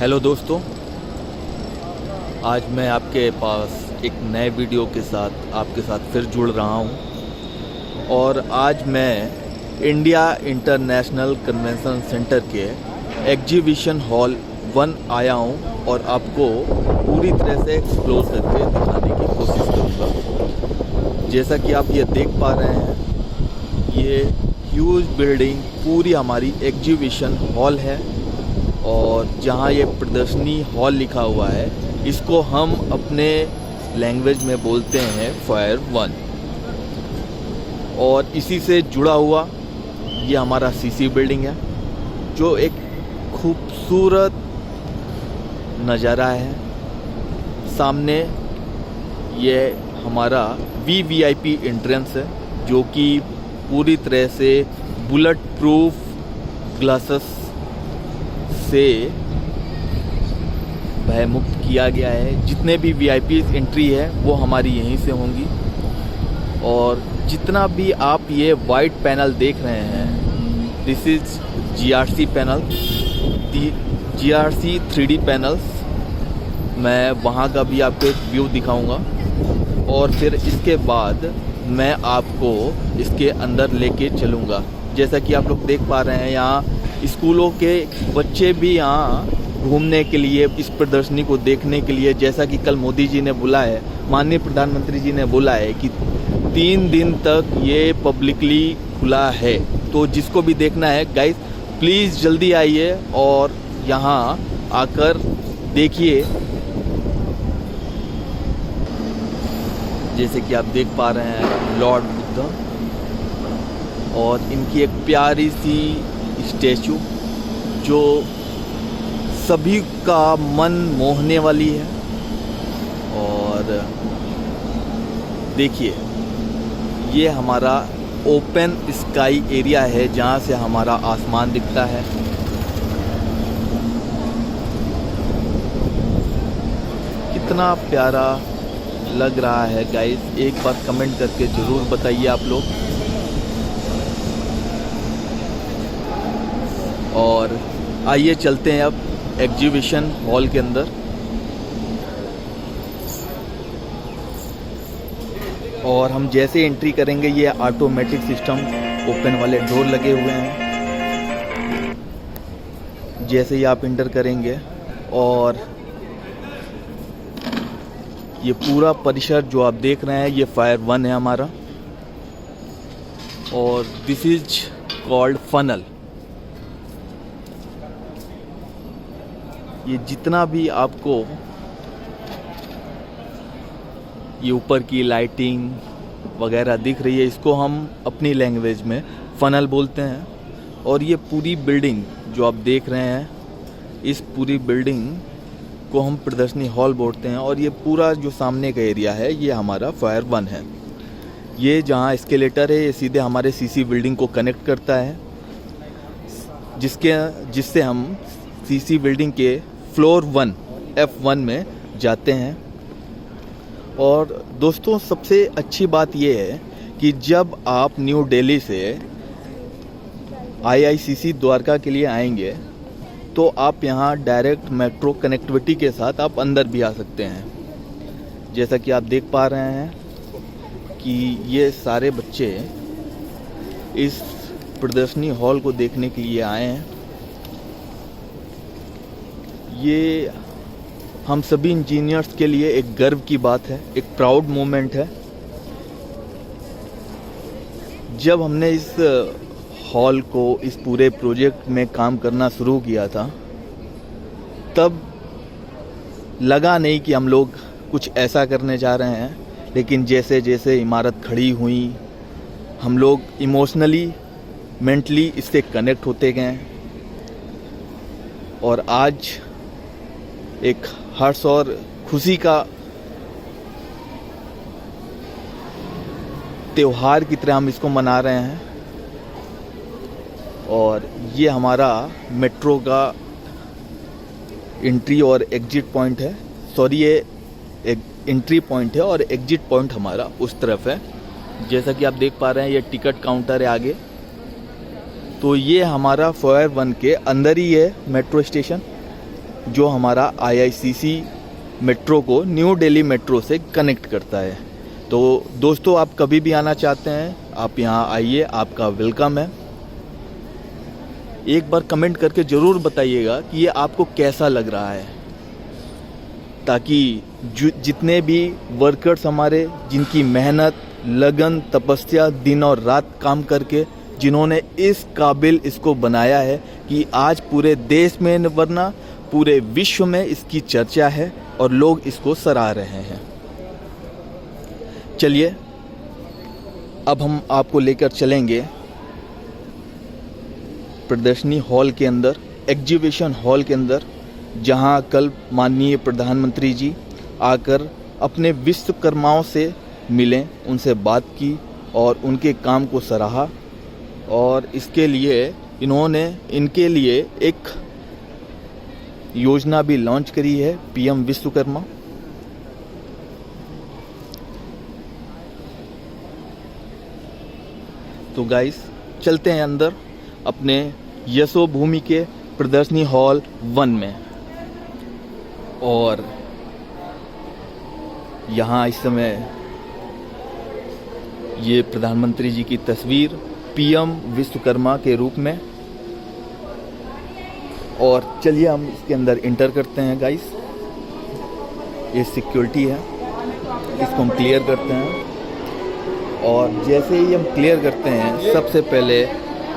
Hello दोस्तों, आज मैं आपके पास एक नए वीडियो के साथ आपके साथ फिर जुड़ रहा हूं। और आज मैं इंडिया इंटरनेशनल कन्वेंशन सेंटर के एग्जीबिशन हॉल 1 आया हूं और आपको पूरी तरह से एक्सप्लोर करके दिखाने की कोशिश करूंगा। जैसा कि आप ये देख पा रहे हैं, ये ह्यूज बिल्डिंग पूरी हमारी एग्जीबिशन हॉल है और जहाँ ये प्रदर्शनी हॉल लिखा हुआ है इसको हम अपने लैंग्वेज में बोलते हैं फायर 1। और इसी से जुड़ा हुआ ये हमारा सीसी बिल्डिंग है जो एक खूबसूरत नज़ारा है। सामने ये हमारा वीवीआईपी एंट्रेंस है जो कि पूरी तरह से बुलेट प्रूफ ग्लासेस से भयमुक्त किया गया है। जितने भी वीआईपी एंट्री है वो हमारी यहीं से होंगी। और जितना भी आप ये वाइट पैनल देख रहे हैं, this is GRC panel, GRC 3D panels. मैं वहाँ का भी आपको एक व्यू दिखाऊंगा और फिर इसके बाद मैं आपको इसके अंदर लेके चलूँगा। जैसा कि आप लोग देख पा रहे हैं, यहाँ स्कूलों के बच्चे भी यहाँ घूमने के लिए, इस प्रदर्शनी को देखने के लिए, जैसा कि कल मोदी जी ने बोला है, माननीय प्रधानमंत्री जी ने बोला है कि 3 दिन तक ये पब्लिकली खुला है। तो जिसको भी देखना है गाइस, प्लीज़ जल्दी आइए और यहाँ आकर देखिए। जैसे कि आप देख पा रहे हैं लॉर्ड बुद्धा और इनकी एक प्यारी सी स्टैचू जो सभी का मन मोहने वाली है। और देखिए, ये हमारा ओपन स्काई एरिया है जहाँ से हमारा आसमान दिखता है। कितना प्यारा लग रहा है गाइस, एक बार कमेंट करके ज़रूर बताइए आप लोग। और आइए चलते हैं अब एग्जीबिशन हॉल के अंदर। और हम जैसे एंट्री करेंगे, ये ऑटोमेटिक सिस्टम ओपन वाले डोर लगे हुए हैं। जैसे ही आप एंटर करेंगे और ये पूरा परिसर जो आप देख रहे हैं ये फायर 1 है हमारा। और दिस इज कॉल्ड फनल। ये जितना भी आपको ये ऊपर की लाइटिंग वगैरह दिख रही है, इसको हम अपनी लैंग्वेज में फनल बोलते हैं। और ये पूरी बिल्डिंग जो आप देख रहे हैं, इस पूरी बिल्डिंग को हम प्रदर्शनी हॉल बोलते हैं। और ये पूरा जो सामने का एरिया है ये हमारा फायर 1 है। ये जहाँ एस्केलेटर है ये सीधे हमारे सीसी बिल्डिंग को कनेक्ट करता है, जिससे हम सीसी बिल्डिंग के फ्लोर 1 F1 में जाते हैं। और दोस्तों, सबसे अच्छी बात ये है कि जब आप न्यू दिल्ली से IICC द्वारका के लिए आएंगे तो आप यहाँ डायरेक्ट मेट्रो कनेक्टिविटी के साथ आप अंदर भी आ सकते हैं। जैसा कि आप देख पा रहे हैं कि ये सारे बच्चे इस प्रदर्शनी हॉल को देखने के लिए आए हैं। ये हम सभी इंजीनियर्स के लिए एक गर्व की बात है, एक प्राउड मोमेंट है। जब हमने इस हॉल को, इस पूरे प्रोजेक्ट में काम करना शुरू किया था, तब लगा नहीं कि हम लोग कुछ ऐसा करने जा रहे हैं। लेकिन जैसे जैसे इमारत खड़ी हुई, हम लोग इमोशनली, मेंटली इससे कनेक्ट होते गए। और आज एक हर्ष और खुशी का त्योहार की तरह हम इसको मना रहे हैं। और ये हमारा मेट्रो का एंट्री और एग्जिट पॉइंट है। सॉरी, ये एक एंट्री पॉइंट है और एग्जिट पॉइंट हमारा उस तरफ है। जैसा कि आप देख पा रहे हैं, ये टिकट काउंटर है आगे। तो ये हमारा फायर 1 के अंदर ही है मेट्रो स्टेशन। जो हमारा IICC मेट्रो को न्यू दिल्ली मेट्रो से कनेक्ट करता है। तो दोस्तों, आप कभी भी आना चाहते हैं, आप यहाँ आइए, आपका वेलकम है। एक बार कमेंट करके ज़रूर बताइएगा कि ये आपको कैसा लग रहा है, ताकि जितने भी वर्कर्स हमारे, जिनकी मेहनत, लगन, तपस्या, दिन और रात काम करके जिन्होंने इस काबिल इसको बनाया है कि आज पूरे देश में वरना पूरे विश्व में इसकी चर्चा है और लोग इसको सराह रहे हैं। चलिए अब हम आपको लेकर चलेंगे प्रदर्शनी हॉल के अंदर, एग्जीबिशन हॉल के अंदर, जहां कल माननीय प्रधानमंत्री जी आकर अपने विश्वकर्माओं से मिले, उनसे बात की और उनके काम को सराहा। और इसके लिए इन्होंने इनके लिए एक योजना भी लॉन्च करी है, PM विश्वकर्मा। तो गाइस, चलते हैं अंदर अपने यशोभूमि के प्रदर्शनी हॉल 1 में। और यहाँ इस समय ये प्रधानमंत्री जी की तस्वीर PM विश्वकर्मा के रूप में। और चलिए हम इसके अंदर इंटर करते हैं गाइस। ये सिक्योरिटी है, इसको हम क्लियर करते हैं। और जैसे ही हम क्लियर करते हैं, सबसे पहले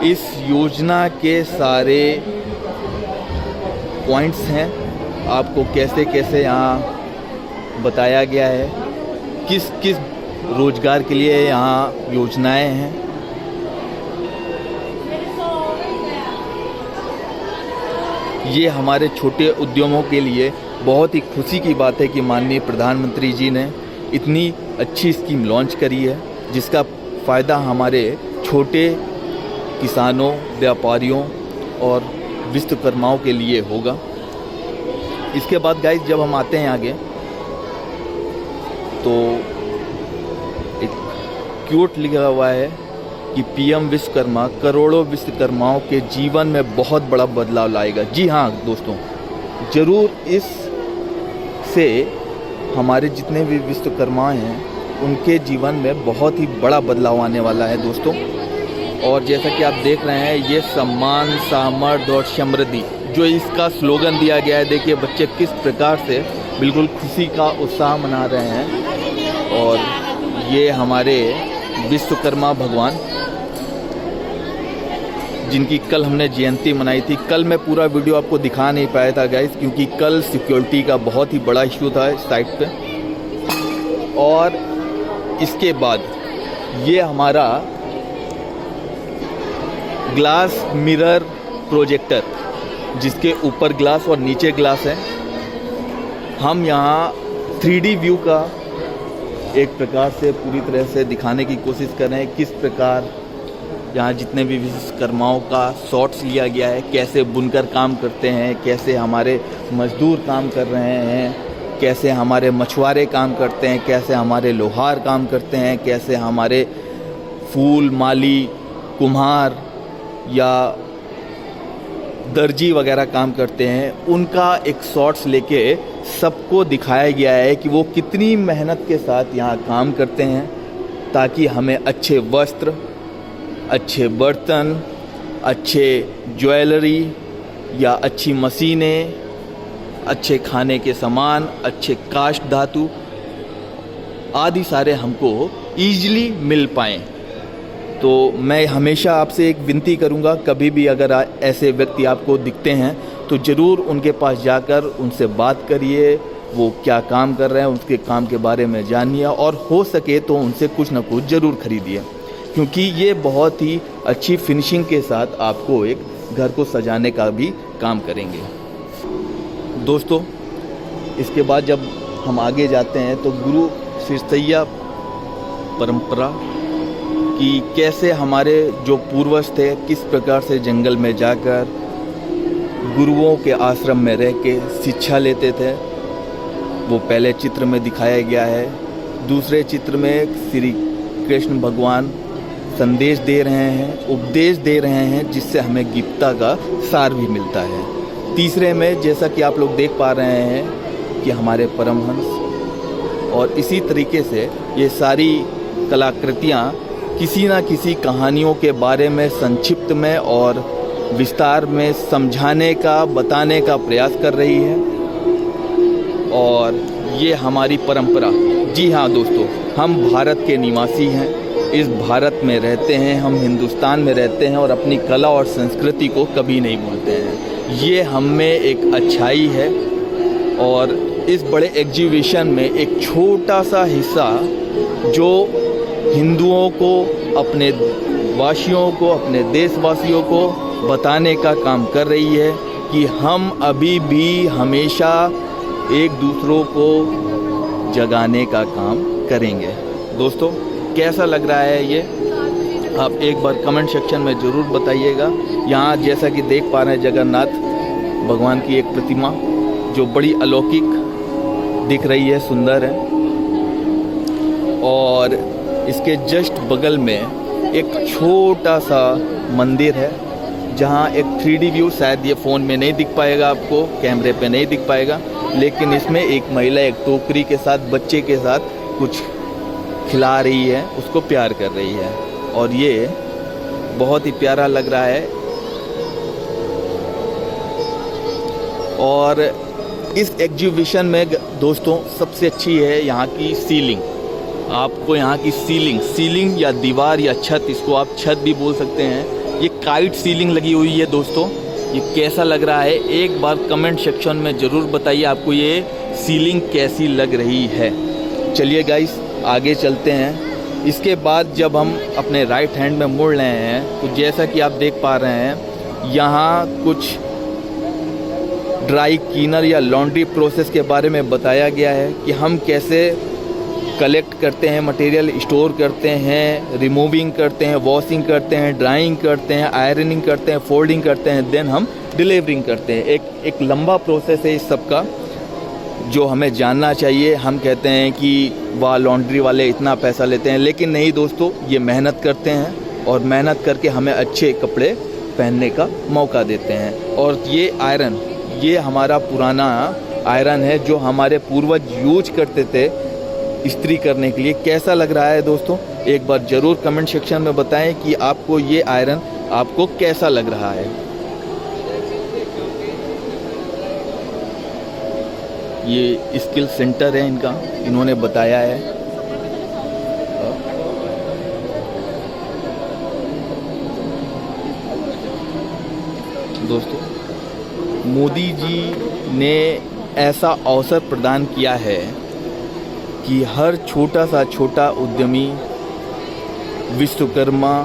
इस योजना के सारे पॉइंट्स हैं, आपको कैसे कैसे यहाँ बताया गया है, किस किस रोजगार के लिए यहाँ योजनाएं हैं। ये हमारे छोटे उद्यमों के लिए बहुत ही खुशी की बात है कि माननीय प्रधानमंत्री जी ने इतनी अच्छी स्कीम लॉन्च करी है, जिसका फ़ायदा हमारे छोटे किसानों, व्यापारियों और विश्वकर्माओं के लिए होगा। इसके बाद गाइस, जब हम आते हैं आगे, तो एक क्यूट लिखा हुआ है कि PM विश्वकर्मा करोड़ों विश्वकर्माओं के जीवन में बहुत बड़ा बदलाव लाएगा। जी हाँ दोस्तों, ज़रूर इससे हमारे जितने भी विश्वकर्मा हैं उनके जीवन में बहुत ही बड़ा बदलाव आने वाला है दोस्तों। और जैसा कि आप देख रहे हैं, ये सम्मान, सामर्थ्य और समृद्धि जो इसका स्लोगन दिया गया है, देखिए बच्चे किस प्रकार से बिल्कुल खुशी का उत्साह मना रहे हैं। और ये हमारे विश्वकर्मा भगवान, जिनकी कल हमने जयंती मनाई थी। कल मैं पूरा वीडियो आपको दिखा नहीं पाया था गाइस, क्योंकि कल सिक्योरिटी का बहुत ही बड़ा इशू था इस साइट पे। और इसके बाद ये हमारा ग्लास मिरर प्रोजेक्टर, जिसके ऊपर ग्लास और नीचे ग्लास है। हम यहाँ 3D व्यू का एक प्रकार से पूरी तरह से दिखाने की कोशिश कर रहे हैं, किस प्रकार यहाँ जितने भी विश्वकर्माओं का शॉट्स लिया गया है, कैसे बुनकर काम करते हैं, कैसे हमारे मजदूर काम कर रहे हैं, कैसे हमारे मछुआरे काम करते हैं, कैसे हमारे लोहार काम करते हैं, कैसे हमारे फूल माली, कुम्हार या दर्जी वगैरह काम करते हैं। उनका एक शॉट्स लेके सबको दिखाया गया है कि वो कितनी मेहनत के साथ यहाँ काम करते हैं, ताकि हमें अच्छे वस्त्र, अच्छे बर्तन, अच्छे ज्वेलरी या अच्छी मशीनें, अच्छे खाने के सामान, अच्छे काष्ठ धातु आदि सारे हमको ईजिली मिल पाएँ। तो मैं हमेशा आपसे एक विनती करूंगा, कभी भी अगर ऐसे व्यक्ति आपको दिखते हैं तो ज़रूर उनके पास जाकर उनसे बात करिए, वो क्या काम कर रहे हैं उसके काम के बारे में जानिए, और हो सके तो उनसे कुछ ना कुछ ज़रूर खरीदिए, क्योंकि ये बहुत ही अच्छी फिनिशिंग के साथ आपको एक घर को सजाने का भी काम करेंगे। दोस्तों, इसके बाद जब हम आगे जाते हैं तो गुरु शिष्यैया परंपरा कि कैसे हमारे जो पूर्वज थे किस प्रकार से जंगल में जाकर गुरुओं के आश्रम में रह के शिक्षा लेते थे, वो पहले चित्र में दिखाया गया है। दूसरे चित्र में श्री कृष्ण भगवान संदेश दे रहे हैं, उपदेश दे रहे हैं, जिससे हमें गीता का सार भी मिलता है। तीसरे में जैसा कि आप लोग देख पा रहे हैं कि हमारे परमहंस, और इसी तरीके से ये सारी कलाकृतियाँ किसी न किसी कहानियों के बारे में संक्षिप्त में और विस्तार में समझाने का, बताने का प्रयास कर रही है। और ये हमारी परंपरा। जी हाँ दोस्तों, हम भारत के निवासी हैं, इस भारत में रहते हैं, हम हिंदुस्तान में रहते हैं और अपनी कला और संस्कृति को कभी नहीं भूलते हैं। ये हम में एक अच्छाई है। और इस बड़े एग्जीबिशन में एक छोटा सा हिस्सा जो हिंदुओं को, अपने वासियों को, अपने देशवासियों को बताने का काम कर रही है कि हम अभी भी हमेशा एक दूसरों को जगाने का काम करेंगे। दोस्तों, कैसा लग रहा है ये? आप एक बार कमेंट सेक्शन में ज़रूर बताइएगा। यहाँ जैसा कि देख पा रहे हैं जगन्नाथ भगवान की एक प्रतिमा जो बड़ी अलौकिक दिख रही है, सुंदर है। और इसके जस्ट बगल में एक छोटा सा मंदिर है जहाँ एक 3D व्यू, शायद ये फ़ोन में नहीं दिख पाएगा आपको, कैमरे पे नहीं दिख पाएगा, लेकिन इसमें एक महिला एक टोकरी के साथ, बच्चे के साथ कुछ खिला रही है, उसको प्यार कर रही है। और ये बहुत ही प्यारा लग रहा है। और इस एग्जीबिशन में दोस्तों सबसे अच्छी है यहाँ की सीलिंग। आपको यहाँ की सीलिंग या दीवार या छत, इसको आप छत भी बोल सकते हैं, ये काइट सीलिंग लगी हुई है। दोस्तों, ये कैसा लग रहा है? एक बार कमेंट सेक्शन में ज़रूर बताइए आपको ये सीलिंग कैसी लग रही है। चलिए गाइस, आगे चलते हैं। इसके बाद जब हम अपने राइट हैंड में मुड़ रहे हैं तो जैसा कि आप देख पा रहे हैं, यहाँ कुछ ड्राई क्लीनर या लॉन्ड्री प्रोसेस के बारे में बताया गया है कि हम कैसे कलेक्ट करते हैं मटेरियल, स्टोर करते हैं, रिमूविंग करते हैं, वॉशिंग करते हैं, ड्राइंग करते हैं, आयरनिंग करते हैं, फोल्डिंग करते हैं, देन हम डिलीवरिंग करते हैं। एक लंबा प्रोसेस है इस सब का जो हमें जानना चाहिए। हम कहते हैं कि वाह लॉन्ड्री वाले इतना पैसा लेते हैं, लेकिन नहीं दोस्तों, ये मेहनत करते हैं और मेहनत करके हमें अच्छे कपड़े पहनने का मौका देते हैं। और ये आयरन, ये हमारा पुराना आयरन है जो हमारे पूर्वज यूज करते थे इस्त्री करने के लिए। कैसा लग रहा है दोस्तों? एक बार ज़रूर कमेंट सेक्शन में बताएं कि आपको ये आयरन आपको कैसा लग रहा है। ये स्किल सेंटर है इनका, इन्होंने बताया है। दोस्तों, मोदी जी ने ऐसा अवसर प्रदान किया है कि हर छोटा सा छोटा उद्यमी, विश्वकर्मा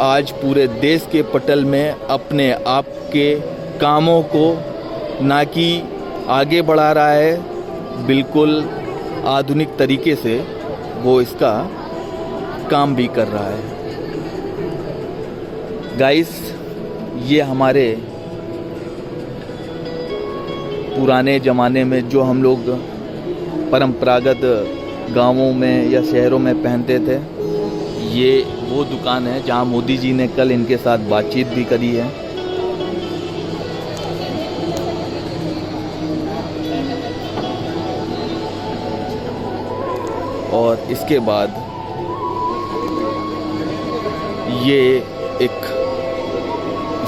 आज पूरे देश के पटल में अपने आप के कामों को ना कि आगे बढ़ा रहा है, बिल्कुल आधुनिक तरीके से वो इसका काम भी कर रहा है। गाइस, ये हमारे पुराने ज़माने में जो हम लोग परंपरागत गांवों में या शहरों में पहनते थे, ये वो दुकान है जहां मोदी जी ने कल इनके साथ बातचीत भी करी है। और इसके बाद ये एक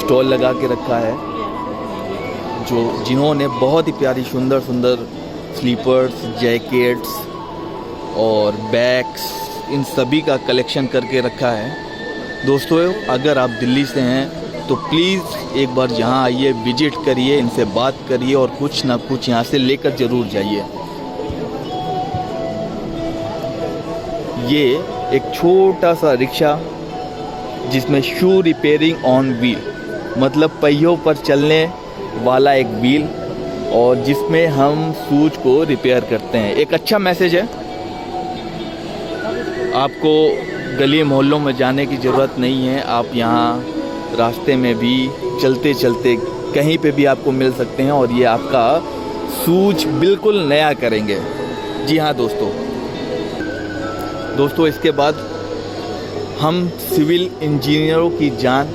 स्टॉल लगा के रखा है जिन्होंने बहुत ही प्यारी सुंदर सुंदर स्लीपर्स, जैकेट्स और बैग्स, इन सभी का कलेक्शन करके रखा है। दोस्तों, अगर आप दिल्ली से हैं तो प्लीज़ एक बार यहाँ आइए, विजिट करिए, इनसे बात करिए और कुछ ना कुछ यहाँ से लेकर ज़रूर जाइए। ये एक छोटा सा रिक्शा जिसमें शू रिपेयरिंग ऑन व्हील, मतलब पहियों पर चलने वाला एक व्हील, और जिसमें हम शूज को रिपेयर करते हैं। एक अच्छा मैसेज है। आपको गली मोहल्लों में जाने की ज़रूरत नहीं है, आप यहाँ रास्ते में भी चलते चलते कहीं पे भी आपको मिल सकते हैं और ये आपका शूज बिल्कुल नया करेंगे। जी हाँ दोस्तों, इसके बाद हम सिविल इंजीनियरों की जान,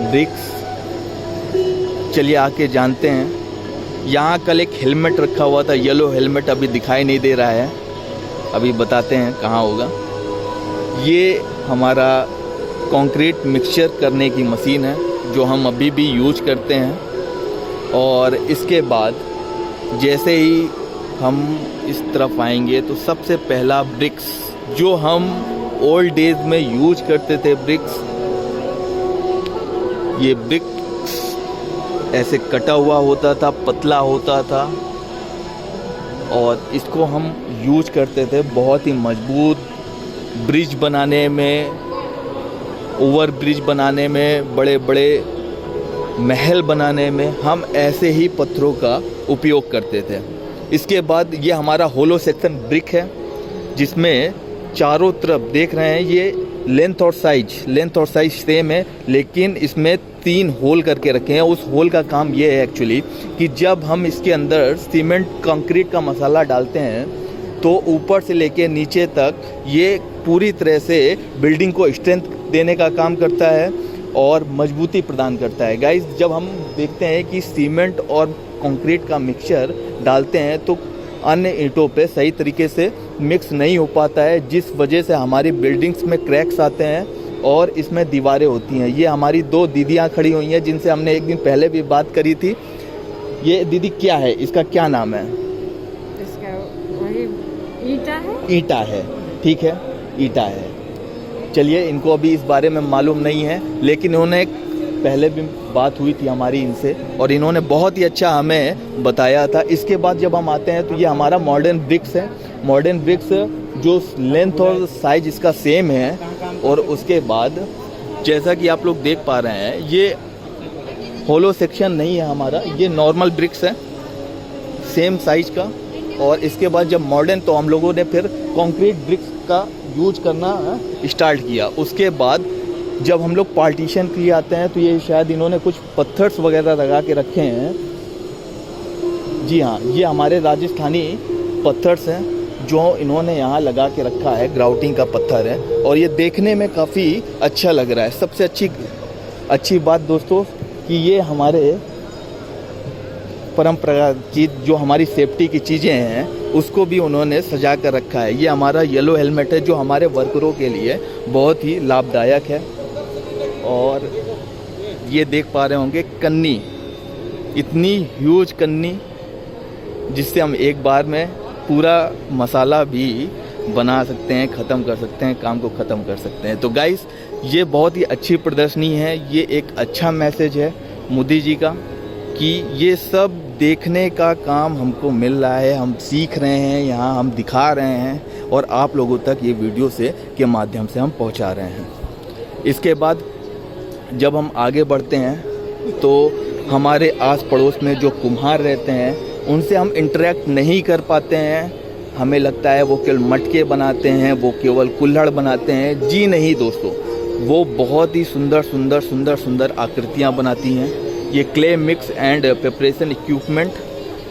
ब्रिक्स, चलिए आके जानते हैं। यहाँ कल एक हेलमेट रखा हुआ था, येलो हेलमेट, अभी दिखाई नहीं दे रहा है, अभी बताते हैं कहाँ होगा। ये हमारा कंक्रीट मिक्सचर करने की मशीन है जो हम अभी भी यूज करते हैं। और इसके बाद जैसे ही हम इस तरफ आएंगे तो सबसे पहला ब्रिक्स, जो हम ओल्ड डेज में यूज करते थे ब्रिक्स, ये ब्रिक्स ऐसे कटा हुआ होता था, पतला होता था और इसको हम यूज करते थे बहुत ही मजबूत ब्रिज बनाने में, ओवर ब्रिज बनाने में, बड़े बड़े महल बनाने में हम ऐसे ही पत्थरों का उपयोग करते थे। इसके बाद ये हमारा होलो सेक्शन ब्रिक है जिसमें चारों तरफ देख रहे हैं, ये लेंथ और साइज सेम है, लेकिन इसमें 3 होल करके रखे हैं। उस होल का काम ये है एक्चुअली कि जब हम इसके अंदर सीमेंट कंक्रीट का मसाला डालते हैं तो ऊपर से लेके नीचे तक ये पूरी तरह से बिल्डिंग को स्ट्रेंथ देने का काम करता है और मजबूती प्रदान करता है। गाइस, जब हम देखते हैं कि सीमेंट और कंक्रीट का मिक्सचर डालते हैं तो अन्य ईंटों पे सही तरीके से मिक्स नहीं हो पाता है, जिस वजह से हमारी बिल्डिंग्स में क्रैक्स आते हैं और इसमें दीवारें होती हैं। ये हमारी 2 दीदियाँ खड़ी हुई हैं जिनसे हमने एक दिन पहले भी बात करी थी। ये दीदी क्या है, इसका क्या नाम है? इसका वही ईंटा है। ईंटा है, ठीक है, ईंटा है। चलिए, इनको अभी इस बारे में मालूम नहीं है, लेकिन इन्होंने पहले भी बात हुई थी हमारी इनसे और इन्होंने बहुत ही अच्छा हमें बताया था। इसके बाद जब हम आते हैं तो ये हमारा मॉडर्न ब्रिक्स है। मॉडर्न ब्रिक्स जो लेंथ और साइज इसका सेम है। और उसके बाद जैसा कि आप लोग देख पा रहे हैं, ये होलो सेक्शन नहीं है हमारा, ये नॉर्मल ब्रिक्स है सेम साइज का। और इसके बाद जब मॉडर्न, तो हम लोगों ने फिर कंक्रीट ब्रिक्स का यूज करना स्टार्ट किया। उसके बाद जब हम लोग पार्टीशन के लिए आते हैं तो ये शायद इन्होंने कुछ पत्थर्स वगैरह लगा के रखे हैं। जी हाँ, ये हमारे राजस्थानी पत्थर्स हैं जो इन्होंने यहाँ लगा के रखा है, ग्राउटिंग का पत्थर है और ये देखने में काफ़ी अच्छा लग रहा है। सबसे अच्छी बात दोस्तों कि ये हमारे परंपरा की जो हमारी सेफ्टी की चीज़ें हैं उसको भी उन्होंने सजा कर रखा है। ये हमारा येलो हेलमेट है जो हमारे वर्करों के लिए बहुत ही लाभदायक है। और ये देख पा रहे होंगे कन्नी, इतनी ह्यूज कन्नी जिससे हम एक बार में पूरा मसाला भी बना सकते हैं, ख़त्म कर सकते हैं, काम को ख़त्म कर सकते हैं। तो गाइस, ये बहुत ही अच्छी प्रदर्शनी है। ये एक अच्छा मैसेज है मोदी जी का कि ये सब देखने का काम हमको मिल रहा है, हम सीख रहे हैं, यहाँ हम दिखा रहे हैं और आप लोगों तक ये वीडियो के माध्यम से हम पहुँचा रहे हैं। इसके बाद जब हम आगे बढ़ते हैं तो हमारे आस पड़ोस में जो कुम्हार रहते हैं उनसे हम इंटरेक्ट नहीं कर पाते हैं। हमें लगता है वो केवल मटके बनाते हैं, वो केवल कुल्हड़ बनाते हैं। जी नहीं दोस्तों, वो बहुत ही सुंदर आकृतियाँ बनाती हैं। ये clay mix and preparation equipment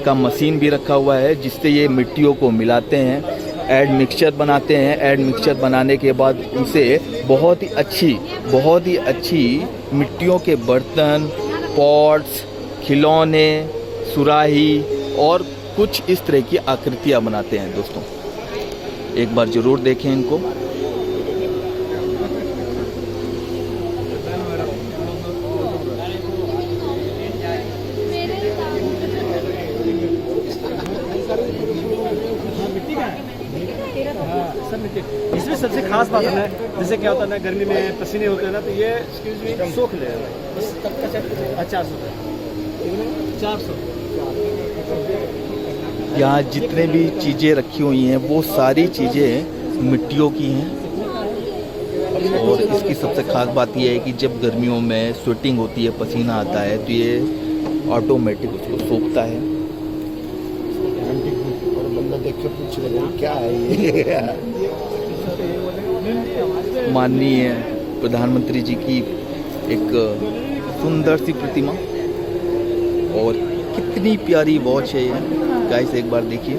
का मशीन भी रखा हुआ है जिससे ये मिट्टियों को मिलाते हैं, एड मिक्सचर बनाते हैं। एड मिक्सचर बनाने के बाद उनसे बहुत ही अच्छी मिट्टियों के बर्तन, पॉट्स, खिलौने, सुराही और कुछ इस तरह की आकृतियाँ बनाते हैं। दोस्तों, एक बार ज़रूर देखें इनको। इसमें सबसे खास बात है ना, जैसे क्या होता है ना, गर्मी में पसीने होते हैं ना, तो ये सोख ले बस। 400 यहाँ जितने भी चीज़ें रखी हुई हैं वो सारी चीज़ें मिट्टियों की हैं। और इसकी सबसे ख़ास बात यह है कि जब गर्मियों में स्वेटिंग होती है, पसीना आता है, तो ये ऑटोमेटिक उसको सोखता है। और बंदा देख के पूछ रहा है क्या है ये। माननीय प्रधानमंत्री जी की एक सुंदर सी प्रतिमा और कितनी प्यारी वॉच है ये। गाइस, एक बार देखिए।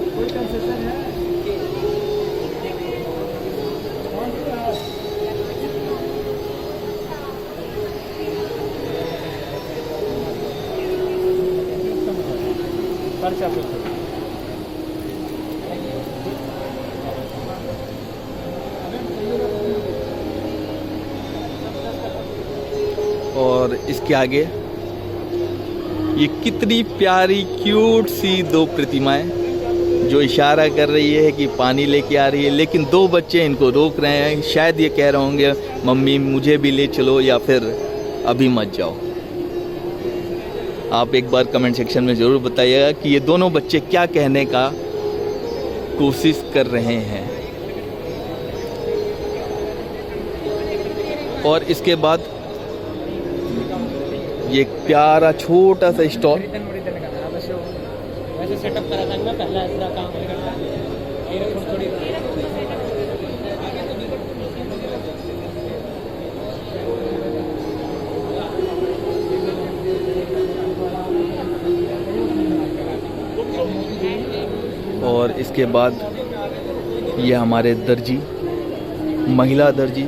और इसके आगे ये कितनी प्यारी क्यूट सी दो प्रतिमाएं जो इशारा कर रही है कि पानी लेके आ रही है, लेकिन दो बच्चे इनको रोक रहे हैं। शायद ये कह रहे होंगे मम्मी मुझे भी ले चलो या फिर अभी मत जाओ। आप एक बार कमेंट सेक्शन में ज़रूर बताइएगा कि ये दोनों बच्चे क्या कहने का कोशिश कर रहे हैं। और इसके बाद ये एक प्यारा छोटा सा स्टॉल, वैसे सेटअप करा था मैं पहला ऐसा काम नहीं करता ये थोड़ी और इसके बाद ये हमारे दर्जी, महिला दर्जी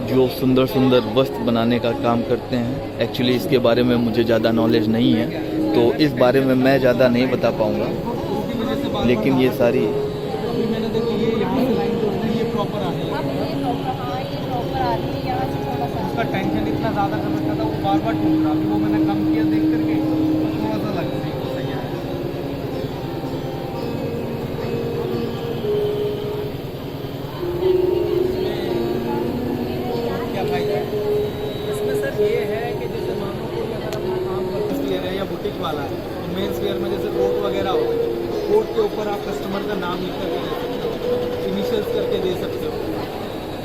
जो सुंदर सुंदर वस्त्र बनाने का काम करते हैं। एक्चुअली इसके बारे में मुझे ज़्यादा नॉलेज नहीं है, तो इस बारे में मैं ज़्यादा नहीं बता पाऊँगा, लेकिन ये सारी उसका टेंशन इतना ज़्यादा कर रखा था, वो बार बार टूट रहा। अभी वो मैंने कम किया देख करके थोड़ा सा लग रही है सही है। क्या फायदा है इसमें सर? ये है कि जैसे मानो कोई अगर अपना काम करते ले रहे हैं या बुटीक वाला है तो मेंस वेयर में जैसे कोट वगैरह हो गए, कोट के ऊपर आप कस्टमर का नाम लिख करके दे सकते हो, इनिशियल्स करके दे सकते हो।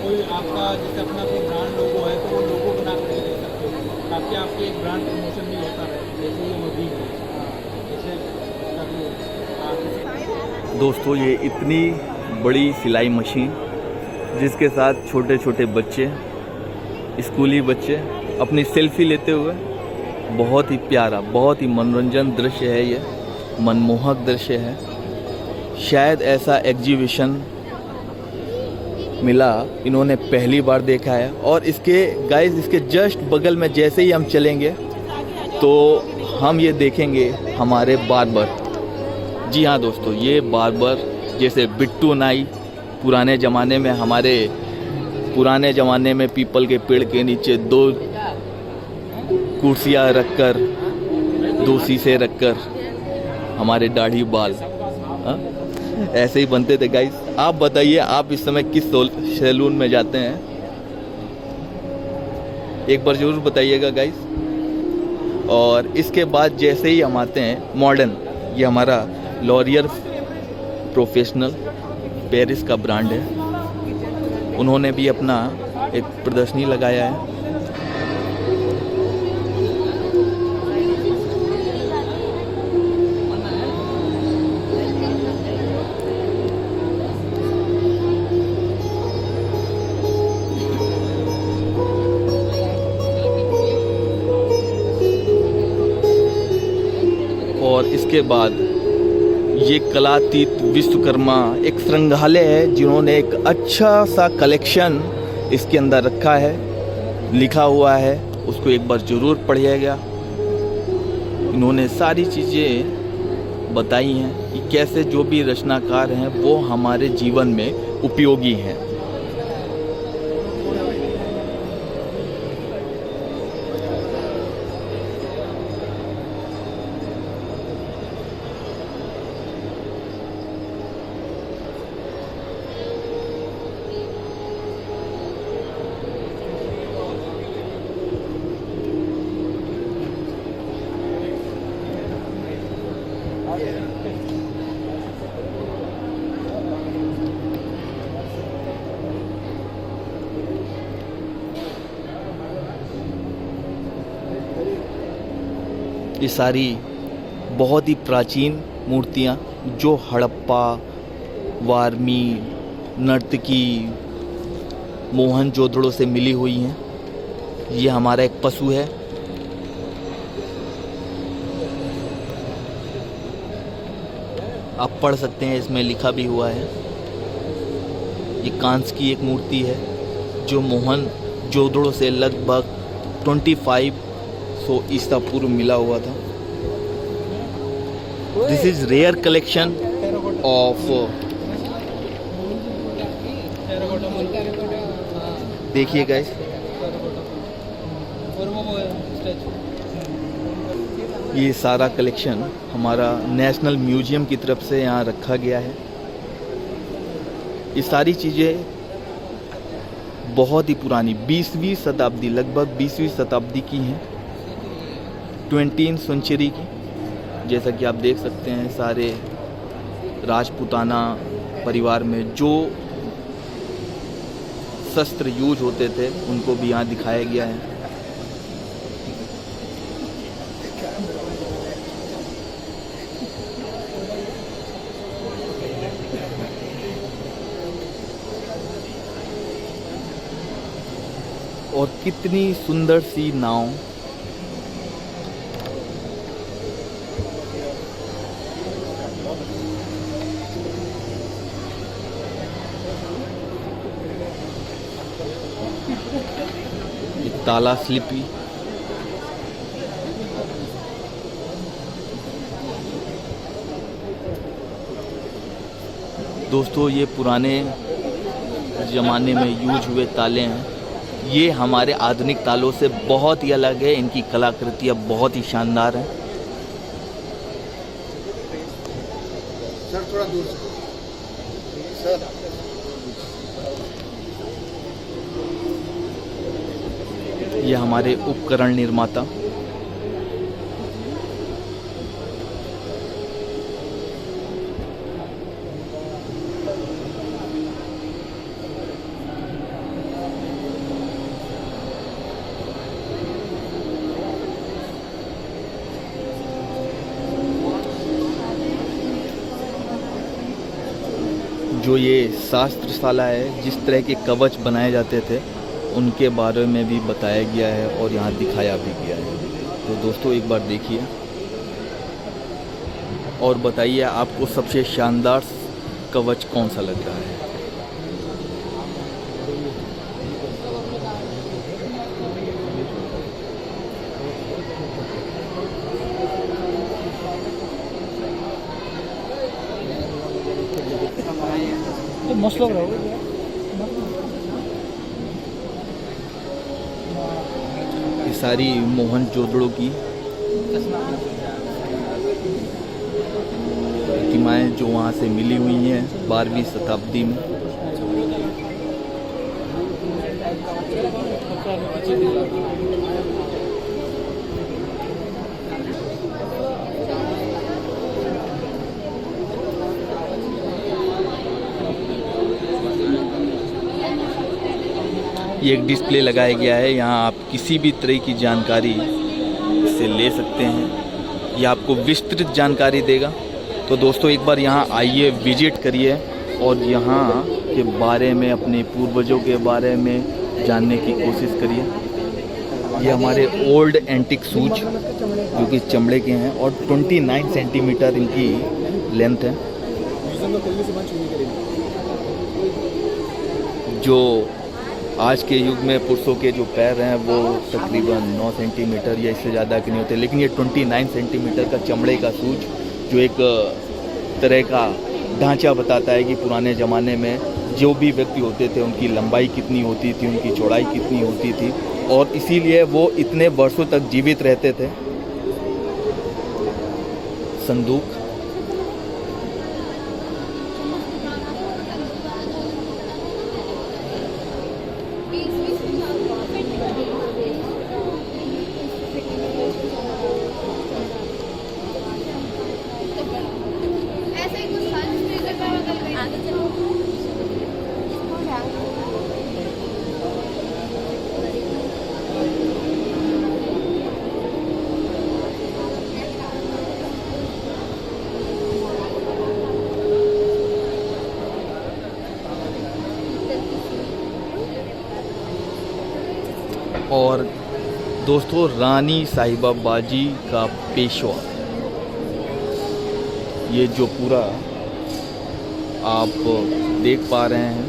कोई आपका जैसे अपना कोई ब्रांड लोगो है तो वो लोगो बना करके दे सकते हो, ताकि आपके एक ब्रांड प्रमोशन भी होता रहे। जैसे ये मोदी है, जैसे दोस्तों ये इतनी बड़ी सिलाई मशीन जिसके साथ छोटे छोटे बच्चे, स्कूली बच्चे अपनी सेल्फी लेते हुए, बहुत ही प्यारा, बहुत ही मनोरंजन दृश्य है। ये मनमोहक दृश्य है। शायद ऐसा एग्जीबिशन मिला इन्होंने पहली बार देखा है। और इसके गाइस इसके जस्ट बगल में जैसे ही हम चलेंगे तो हम ये देखेंगे हमारे बार्बर। जी हाँ दोस्तों, ये बार्बर जैसे बिट्टू नाई पुराने ज़माने में, हमारे पुराने ज़माने में पीपल के पेड़ के नीचे दो कुर्सियाँ रखकर, दो शीशे रखकर हमारे दाढ़ी बाल ऐसे ही बनते थे गाइस। आप बताइए आप इस समय किस सैलून में जाते हैं, एक बार ज़रूर बताइएगा गाइस। और इसके बाद जैसे ही हम आते हैं मॉडर्न, ये हमारा लॉरियर प्रोफेशनल पेरिस का ब्रांड है। उन्होंने भी अपना एक प्रदर्शनी लगाया है। और इसके बाद ये कलातीत विश्वकर्मा एक संग्रहालय है, जिन्होंने एक अच्छा सा कलेक्शन इसके अंदर रखा है, लिखा हुआ है, उसको एक बार ज़रूर पढ़िएगा। इन्होंने सारी चीज़ें बताई हैं कि कैसे जो भी रचनाकार हैं वो हमारे जीवन में उपयोगी हैं। ये सारी बहुत ही प्राचीन मूर्तियाँ जो हड़प्पा, वारमी, नर्तकी, मोहनजोदड़ो से मिली हुई हैं। ये हमारा एक पशु है, आप पढ़ सकते हैं, इसमें लिखा भी हुआ है। ये कांच की एक मूर्ति है जो मोहनजोदड़ो से लगभग 2500 ईसा पूर्व मिला हुआ था। This is rare collection of, देखिए गाइस, और वो स्टैचू ये सारा कलेक्शन हमारा नेशनल म्यूजियम की तरफ से यहाँ रखा गया है। ये सारी चीज़ें बहुत ही पुरानी 20वीं शताब्दी, लगभग 20वीं शताब्दी की हैं, 20th सेंचुरी की। जैसा कि आप देख सकते हैं, सारे राजपूताना परिवार में जो शस्त्र यूज होते थे उनको भी यहाँ दिखाया गया है। और कितनी सुंदर सी नाव, एक ताला स्लिपी, दोस्तों ये पुराने ज़माने में यूज हुए ताले हैं। ये हमारे आधुनिक तालों से बहुत ही अलग है, इनकी कलाकृतियाँ बहुत ही शानदार हैं। सर थोड़ा दूर सर। ये हमारे उपकरण निर्माता, जो ये शास्त्रशाला है, जिस तरह के कवच बनाए जाते थे उनके बारे में भी बताया गया है और यहाँ दिखाया भी गया है। तो दोस्तों एक बार देखिए और बताइए आपको सबसे शानदार कवच कौन सा लग रहा है। तो मस्त लग रहा है। ये सारी मोहनजोदड़ो की प्रतिमाएं जो वहाँ से मिली हुई हैं 12वीं शताब्दी में। ये एक डिस्प्ले लगाया गया है, यहाँ आप किसी भी तरह की जानकारी इससे ले सकते हैं। ये आपको विस्तृत जानकारी देगा। तो दोस्तों एक बार यहाँ आइए, विजिट करिए और यहाँ के बारे में, अपने पूर्वजों के बारे में जानने की कोशिश करिए। ये हमारे ओल्ड एंटिक शूज जो कि चमड़े के हैं और 29 सेंटीमीटर इनकी लेंथ है। जो आज के युग में पुरुषों के जो पैर हैं वो तकरीबन 9 सेंटीमीटर या इससे ज़्यादा के नहीं होते, लेकिन ये 29 सेंटीमीटर का चमड़े का शूज जो एक तरह का ढांचा बताता है कि पुराने ज़माने में जो भी व्यक्ति होते थे उनकी लंबाई कितनी होती थी, उनकी चौड़ाई कितनी होती थी, और इसीलिए वो इतने वर्षों तक जीवित रहते थे। संदूक, और दोस्तों रानी साहिबा बाजी का पेशवा, ये जो पूरा आप देख पा रहे हैं,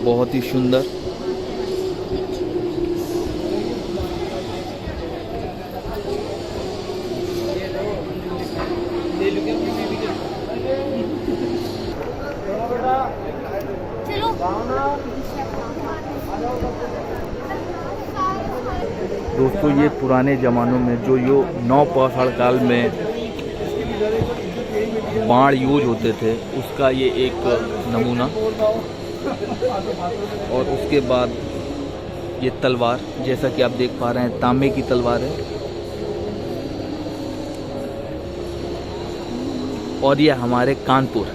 बहुत ही सुंदर। दोस्तों ये पुराने ज़मानों में जो नौपाषाण काल में बाण यूज होते थे उसका ये एक नमूना। और उसके बाद ये तलवार, जैसा कि आप देख पा रहे हैं, तांबे की तलवार है। और ये हमारे कानपुर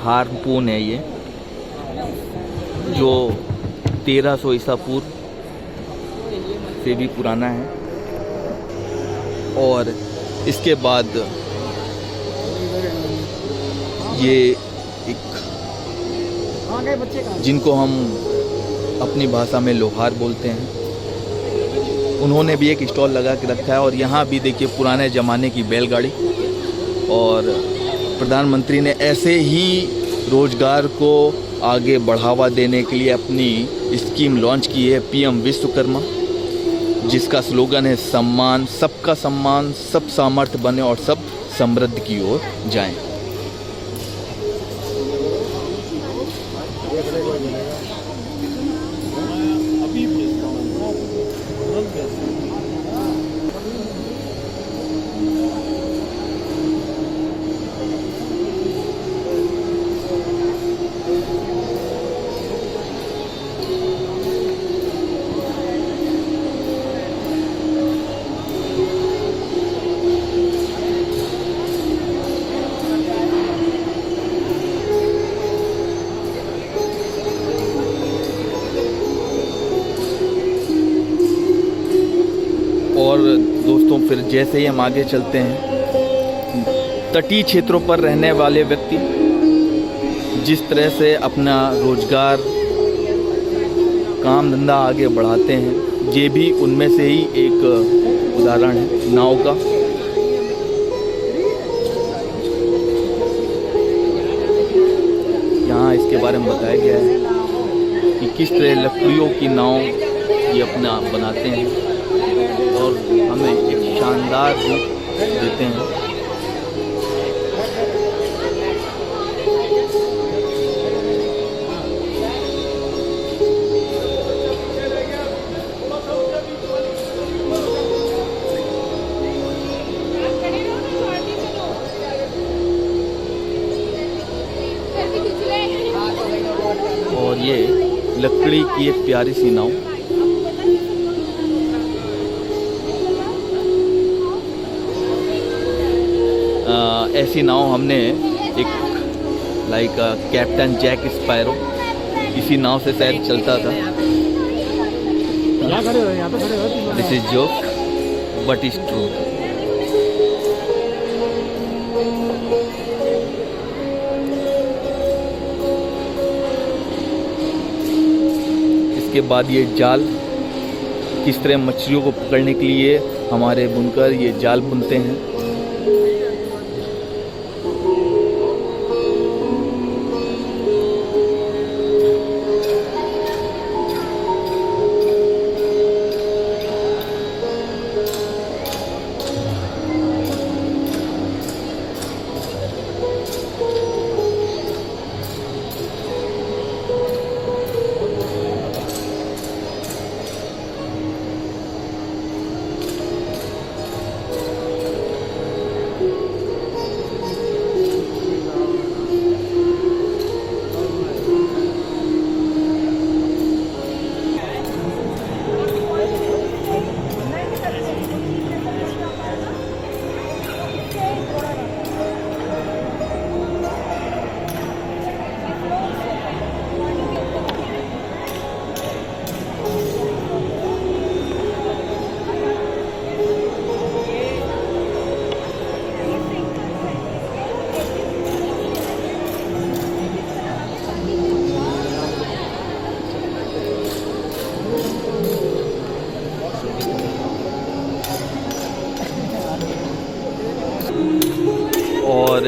हारपून है, ये जो 1300 ईसा पूर्व से भी पुराना है। और इसके बाद ये एक जिनको हम अपनी भाषा में लोहार बोलते हैं, उन्होंने भी एक स्टॉल लगा के रखा है। और यहाँ भी देखिए पुराने ज़माने की बैलगाड़ी। और प्रधानमंत्री ने ऐसे ही रोजगार को आगे बढ़ावा देने के लिए अपनी स्कीम लॉन्च की है, पीएम विश्वकर्मा, जिसका स्लोगन है सम्मान, सबका सम्मान, सब सामर्थ्य बने और सब समृद्धि की ओर जाएं। और दोस्तों फिर जैसे ही हम आगे चलते हैं, तटीय क्षेत्रों पर रहने वाले व्यक्ति जिस तरह से अपना रोजगार, काम धंधा आगे बढ़ाते हैं, ये भी उनमें से ही एक उदाहरण है नाव का। यहाँ इसके बारे में बताया गया है कि किस तरह लकड़ियों की नाव ये अपना बनाते हैं और हमें एक शानदार रूप देते हैं। और ये लकड़ी की एक प्यारी सी नाव। ऐसी नाव हमने एक कैप्टन जैक स्पैरो, इसी नाव से शायद चलता था। This is joke but is true. इसके बाद ये जाल, किस तरह मछलियों को पकड़ने के लिए हमारे बुनकर ये जाल बुनते हैं। और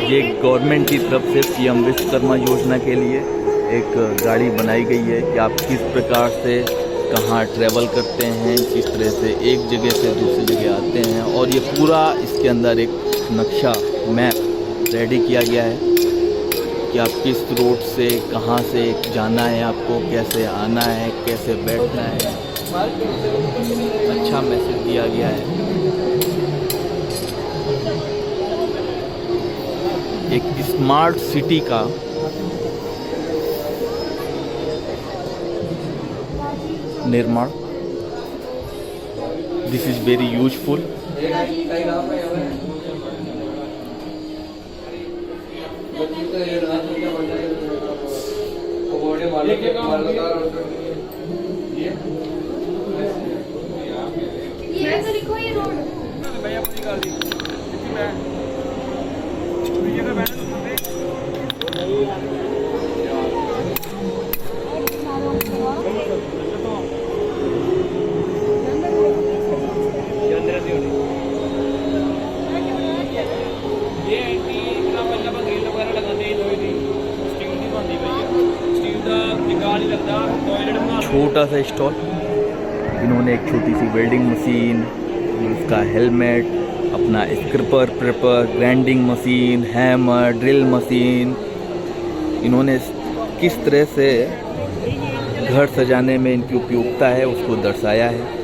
ये गवर्नमेंट की तरफ से पीएम विश्वकर्मा योजना के लिए एक गाड़ी बनाई गई है कि आप किस प्रकार से कहाँ ट्रैवल करते हैं, किस तरह से एक जगह से दूसरी जगह आते हैं। और ये पूरा इसके अंदर एक नक्शा, मैप रेडी किया गया है। कि आप किस रोड से कहाँ से जाना है, आपको कैसे आना है, कैसे बैठना है। अच्छा मैसेज दिया गया है। एक स्मार्ट सिटी का निर्माण, दिस इज वेरी यूजफुल। छोटा सा स्टॉल, इन्होंने एक छोटी सी वेल्डिंग मशीन, उसका हेलमेट, अपना स्क्रपर प्रेपर, grinding machine, hammer, drill machine, इन्होंने किस तरह से घर सजाने में इनकी उपयोगिता है उसको दर्शाया है।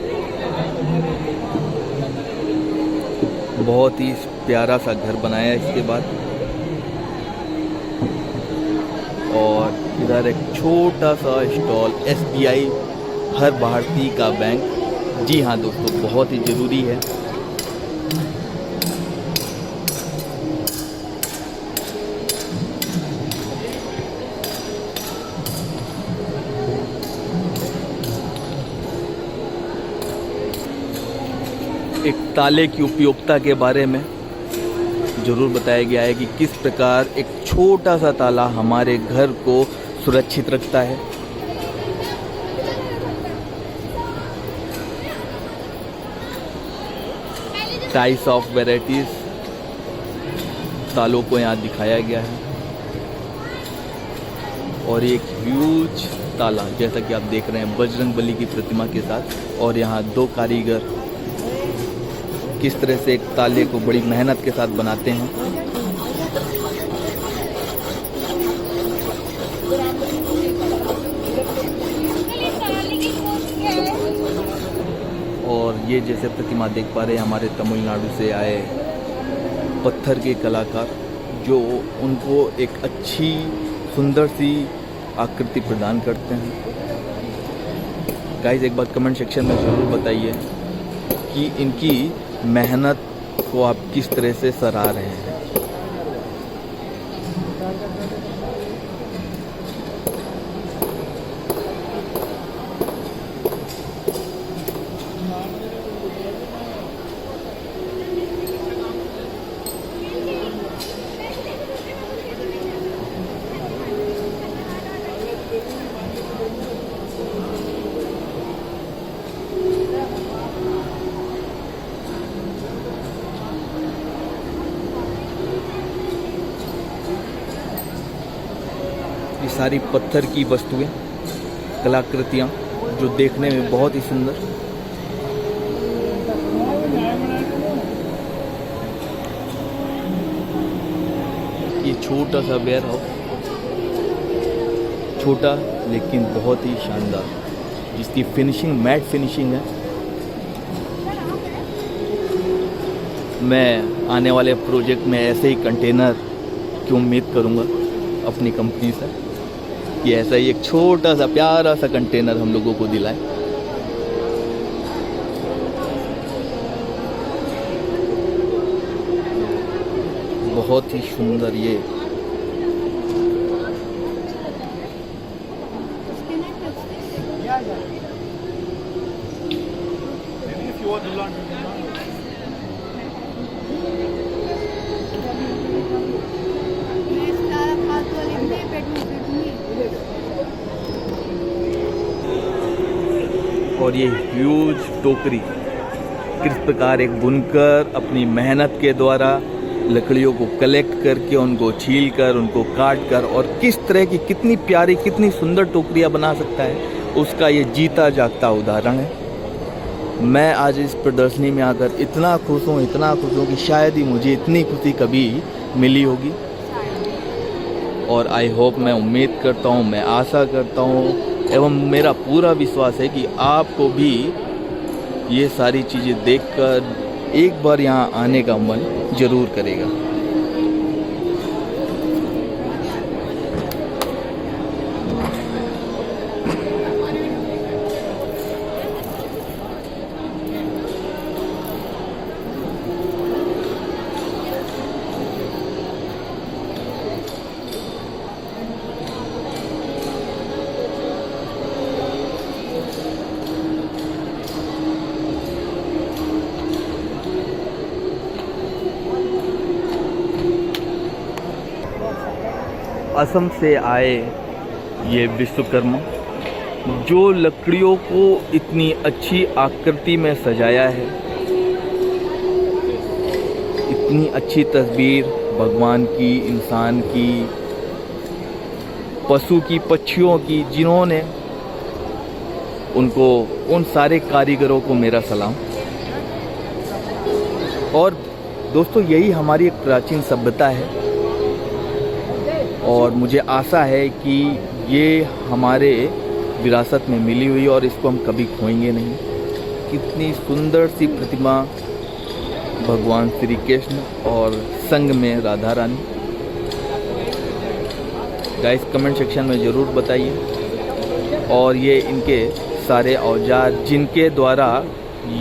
बहुत ही प्यारा सा घर बनाया है इसके बाद। और इधर एक छोटा सा स्टॉल, SBI हर भारतीय का बैंक। जी हाँ दोस्तों, बहुत ही ज़रूरी है। एक ताले की उपयोगिता के बारे में ज़रूर बताया गया है कि किस प्रकार एक छोटा सा ताला हमारे घर को सुरक्षित रखता है। टाइप्स ऑफ वैरायटीज तालों को यहाँ दिखाया गया है। और एक ह्यूज ताला, जैसा कि आप देख रहे हैं, बजरंगबली की प्रतिमा के साथ। और यहाँ 2 कारीगर किस तरह से एक ताले को बड़ी मेहनत के साथ बनाते हैं। और ये जैसे प्रतिमा देख पा रहे हैं, हमारे तमिलनाडु से आए पत्थर के कलाकार, जो उनको एक अच्छी सुंदर सी आकृति प्रदान करते हैं। गाइस, एक बात कमेंट सेक्शन में ज़रूर बताइए कि इनकी मेहनत को आप किस तरह से सराह रहे हैं। ये सारी पत्थर की वस्तुएं, कलाकृतियाँ, जो देखने में बहुत ही सुंदर। ये छोटा सा वेयर हाउस, छोटा लेकिन बहुत ही शानदार, जिसकी फिनिशिंग मैट फिनिशिंग है। मैं आने वाले प्रोजेक्ट में ऐसे ही कंटेनर की उम्मीद करूंगा अपनी कंपनी से, कि ऐसा ही एक छोटा सा प्यारा सा कंटेनर हम लोगों को दिलाए। बहुत ही सुंदर ये और ये ह्यूज टोकरी, किस प्रकार एक बुनकर अपनी मेहनत के द्वारा लकड़ियों को कलेक्ट करके, उनको छील कर, उनको काट कर, और किस तरह की कितनी प्यारी, कितनी सुंदर टोकरियाँ बना सकता है, उसका ये जीता जागता उदाहरण है। मैं आज इस प्रदर्शनी में आकर इतना खुश हूँ कि शायद ही मुझे इतनी खुशी कभी मिली होगी। और आई होप, मैं उम्मीद करता हूँ, मैं आशा करता हूँ एवं मेरा पूरा विश्वास है कि आपको भी ये सारी चीज़ें देखकर एक बार यहाँ आने का मन ज़रूर करेगा। असम से आए ये विश्वकर्मा जो लकड़ियों को इतनी अच्छी आकृति में सजाया है, इतनी अच्छी तस्वीर भगवान की, इंसान की, पशु की, पक्षियों की, जिन्होंने उनको, उन सारे कारीगरों को मेरा सलाम। और दोस्तों, यही हमारी एक प्राचीन सभ्यता है और मुझे आशा है कि ये हमारे विरासत में मिली हुई और इसको हम कभी खोएंगे नहीं। कितनी सुंदर सी प्रतिमा भगवान श्री कृष्ण और संग में Radha Rani. Guys, comment section में ज़रूर बताइए। और ये इनके सारे औजार जिनके द्वारा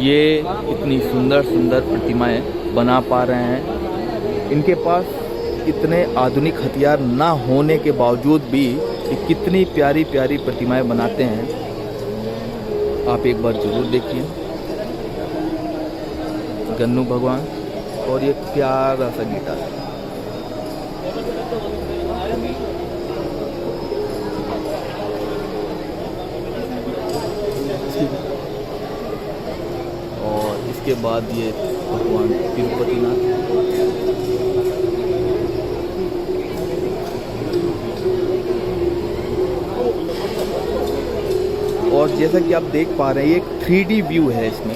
ये इतनी सुंदर सुंदर प्रतिमाएं बना पा रहे हैं, इनके पास इतने आधुनिक हथियार ना होने के बावजूद भी ये कितनी प्यारी प्यारी प्रतिमाएं बनाते हैं। आप एक बार ज़रूर देखिए। गन्नू भगवान और ये प्यारा सा गिटार। और इसके बाद ये भगवान तिरुपतिनाथ। और जैसा कि आप देख पा रहे हैं, ये एक 3D व्यू है। इसमें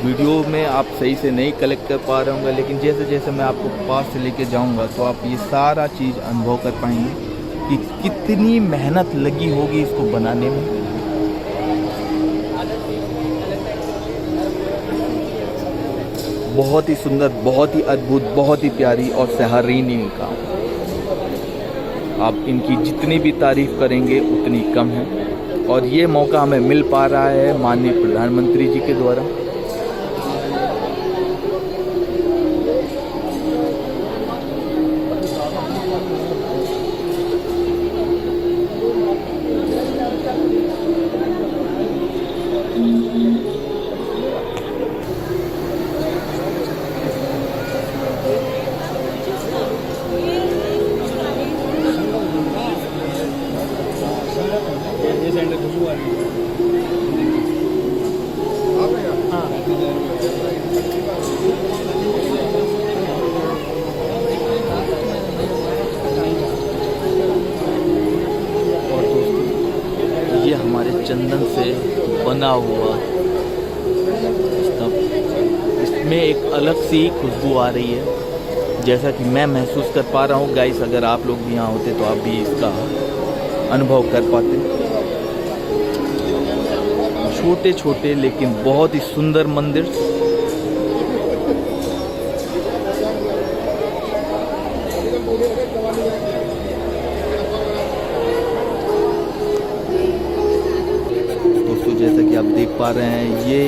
वीडियो में आप सही से नहीं कलेक्ट कर पा रहे होंगे, लेकिन जैसे जैसे मैं आपको पास से लेके जाऊंगा तो आप ये सारा चीज़ अनुभव कर पाएंगे कि कितनी मेहनत लगी होगी इसको बनाने में। बहुत ही सुंदर, बहुत ही अद्भुत, बहुत ही प्यारी और सराहनीय काम। आप इनकी जितनी भी तारीफ करेंगे उतनी कम है। और ये मौका हमें मिल पा रहा है माननीय प्रधानमंत्री जी के द्वारा। चंदन से बना हुआ इसमें एक अलग सी खुशबू आ रही है, जैसा कि मैं महसूस कर पा रहा हूँ। गाइस, अगर आप लोग भी यहाँ होते तो आप भी इसका अनुभव कर पाते। छोटे छोटे लेकिन बहुत ही सुंदर मंदिर। जैसा कि आप देख पा रहे हैं, ये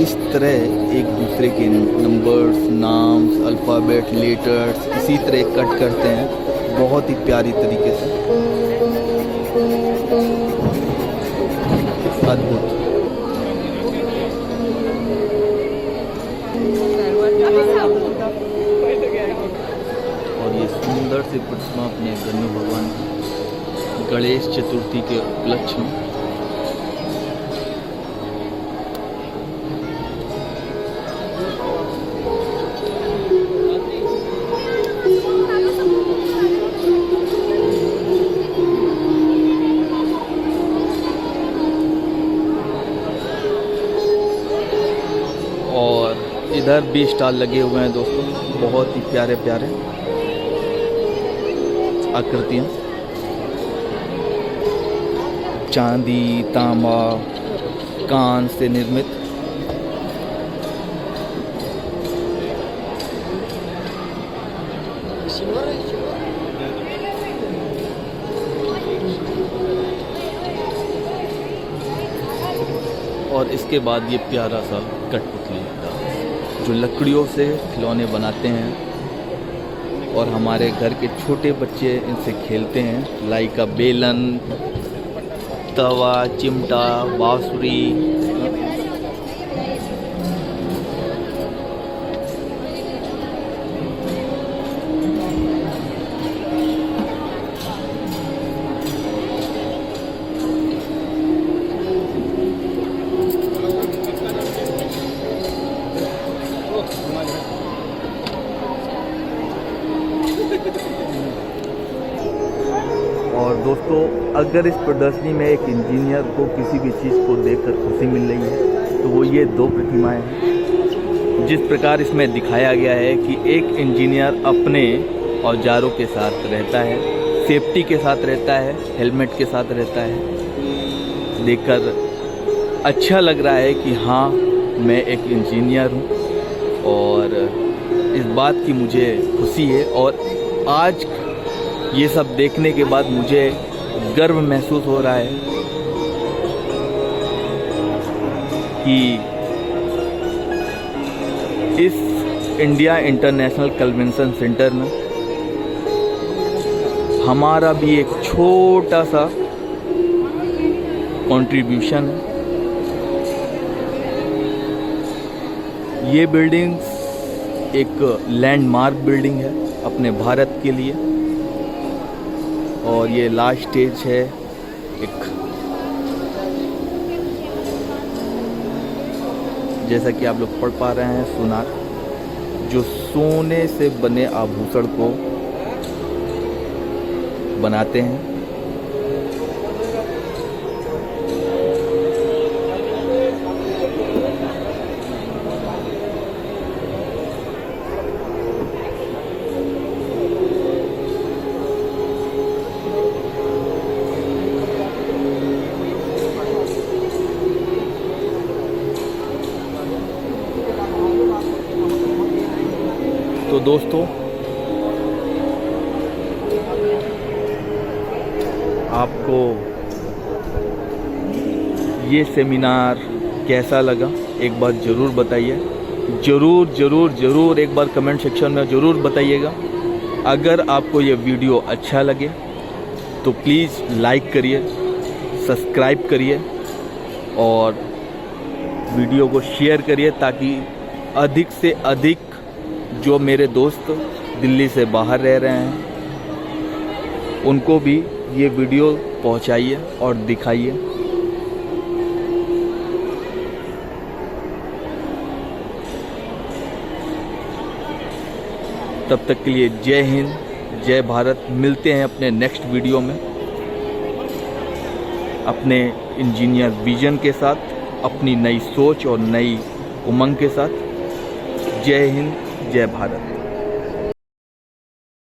इस तरह एक दूसरे के नंबर्स, नाम्स, अल्फ़ाबेट, लेटर्स इसी तरह कट करते हैं बहुत ही प्यारी तरीके से। अद्भुत। और ये सुंदर से प्रतिमा अपने गन्नू भगवान गणेश चतुर्थी के उपलक्ष्य में। और इधर भी स्टॉल लगे हुए हैं दोस्तों, बहुत ही प्यारे प्यारे आकृतियाँ, चांदी, तांबा, कांच से निर्मित। और इसके बाद ये प्यारा सा कठपुतली का, जो लकड़ियों से खिलौने बनाते हैं और हमारे घर के छोटे बच्चे इनसे खेलते हैं, लाइक का बेलन, तवा, चिमटा, बांसुरी। और दोस्तों, अगर इस प्रदर्शनी में एक इंजीनियर को किसी भी चीज़ को देखकर खुशी मिल रही है तो वो ये दो प्रतिमाएं हैं। जिस प्रकार इसमें दिखाया गया है कि एक इंजीनियर अपने औजारों के साथ रहता है, सेफ्टी के साथ रहता है, हेलमेट के साथ रहता है, देखकर अच्छा लग रहा है कि हाँ, मैं एक इंजीनियर हूँ और इस बात की मुझे खुशी है। और आज ये सब देखने के बाद मुझे गर्व महसूस हो रहा है कि इस इंडिया इंटरनेशनल कन्वेंशन सेंटर में हमारा भी एक छोटा सा कंट्रीब्यूशन है। ये बिल्डिंग एक लैंडमार्क बिल्डिंग है अपने भारत के लिए और ये लास्ट स्टेज है एक, जैसा कि आप लोग पढ़ पा रहे हैं, सुनार, जो सोने से बने आभूषण को बनाते हैं। तो दोस्तों, आपको ये सेमिनार कैसा लगा एक बार ज़रूर बताइए। ज़रूर एक बार कमेंट सेक्शन में ज़रूर बताइएगा। अगर आपको ये वीडियो अच्छा लगे तो प्लीज़ लाइक करिए, सब्सक्राइब करिए और वीडियो को शेयर करिए ताकि अधिक से अधिक जो मेरे दोस्त दिल्ली से बाहर रह रहे हैं उनको भी ये वीडियो पहुंचाइए और दिखाइए। तब तक के लिए जय हिंद, जय भारत। मिलते हैं अपने नेक्स्ट वीडियो में अपने इंजीनियर विजन के साथ, अपनी नई सोच और नई उमंग के साथ। जय हिंद, जय भारत।